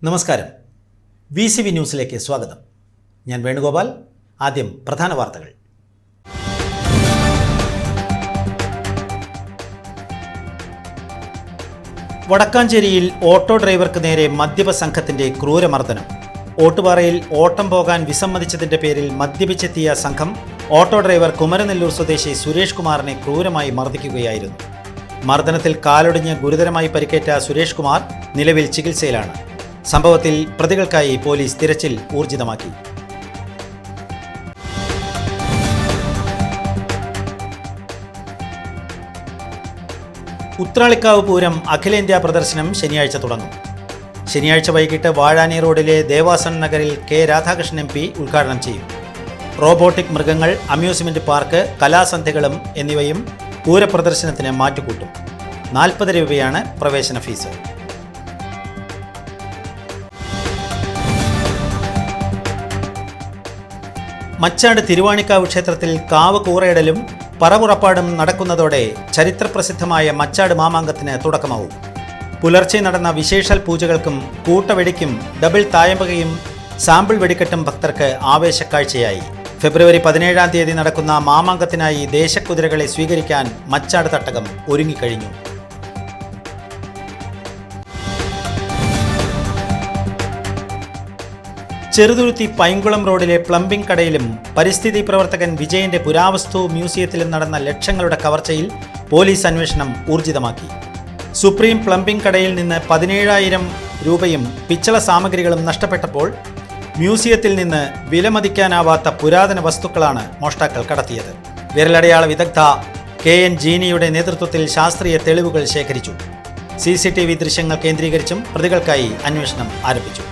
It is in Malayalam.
നമസ്കാരം. VCV ന്യൂസിലേക്ക് സ്വാഗതം. ഞാൻ വേണുഗോപാൽ. ആദ്യം പ്രധാന വാർത്തകൾ. വടക്കാഞ്ചേരിയിൽ ഓട്ടോ ഡ്രൈവർക്ക് നേരെ മദ്യപ സംഘത്തിന്റെ ക്രൂരമർദ്ദനം. ഓട്ടുപാറയിൽ ഓട്ടം പോകാൻ വിസമ്മതിച്ചതിന്റെ പേരിൽ മദ്യപിച്ചെത്തിയ സംഘം ഓട്ടോ ഡ്രൈവർ കുമരനെല്ലൂർ സ്വദേശി സുരേഷ് കുമാറിനെ ക്രൂരമായി മർദ്ദിക്കുകയായിരുന്നു. മർദ്ദനത്തിൽ കാലൊടിഞ്ഞ് ഗുരുതരമായി പരിക്കേറ്റ സുരേഷ് കുമാർ നിലവിൽ ചികിത്സയിലാണ്. സംഭവത്തിൽ പ്രതികൾക്കായി പോലീസ് തിരച്ചിൽ ഊർജിതമാക്കി. ഉത്രാളിക്കാവ് പൂരം അഖിലേന്ത്യാ പ്രദർശനം ശനിയാഴ്ച തുടങ്ങും. ശനിയാഴ്ച വൈകിട്ട് വാഴാനി റോഡിലെ ദേവാസൻ നഗറിൽ കെ രാധാകൃഷ്ണൻ MP ഉദ്ഘാടനം ചെയ്യും. റോബോട്ടിക് മൃഗങ്ങൾ, അമ്യൂസ്മെന്റ് പാർക്ക്, കലാസന്ധ്യകളും എന്നിവയും പൂരപ്രദർശനത്തിന് മാറ്റുകൂട്ടും. 40 രൂപയാണ് പ്രവേശന ഫീസ്. മച്ചാട് തിരുവാണിക്കാവ് ക്ഷേത്രത്തിൽ കാവ് കൂറയിടലും പറപുറപ്പാടും നടക്കുന്നതോടെ ചരിത്രപ്രസിദ്ധമായ മച്ചാട് മാമാങ്കത്തിന് തുടക്കമാവും. പുലർച്ചെ നടന്ന വിശേഷാൽ പൂജകൾക്കും കൂട്ടവെടിക്കും ഡബിൾ തായമ്പകയും സാമ്പിൾ വെടിക്കെട്ടും ഭക്തർക്ക് ആവേശക്കാഴ്ചയായി. ഫെബ്രുവരി 17-ാം തീയതി നടക്കുന്ന മാമാങ്കത്തിനായി ദേശക്കുതിരകളെ സ്വീകരിക്കാൻ മച്ചാട് തട്ടകം ഒരുങ്ങിക്കഴിഞ്ഞു. ചെറുതുരുത്തി പൈങ്കുളം റോഡിലെ പ്ലംബിംഗ് കടയിലും പരിസ്ഥിതി പ്രവർത്തകൻ വിജയന്റെ പുരാവസ്തു മ്യൂസിയത്തിലും നടന്ന ലക്ഷങ്ങളുടെ കവർച്ചയിൽ പോലീസ് അന്വേഷണം ഊർജിതമാക്കി. സുപ്രീം പ്ലംബിംഗ് കടയിൽ നിന്ന് 17,000 രൂപയും പിച്ചള സാമഗ്രികളും നഷ്ടപ്പെട്ടപ്പോൾ മ്യൂസിയത്തിൽ നിന്ന് വിലമതിക്കാനാവാത്ത പുരാതന വസ്തുക്കളാണ് മോഷ്ടാക്കൾ കടത്തിയത്. വിരലടയാള വിദഗ്ധ KN ജീനിയുടെ നേതൃത്വത്തിൽ ശാസ്ത്രീയ തെളിവുകൾ ശേഖരിച്ചു. CCTV ദൃശ്യങ്ങൾ കേന്ദ്രീകരിച്ചും പ്രതികൾക്കായി അന്വേഷണം ആരംഭിച്ചു.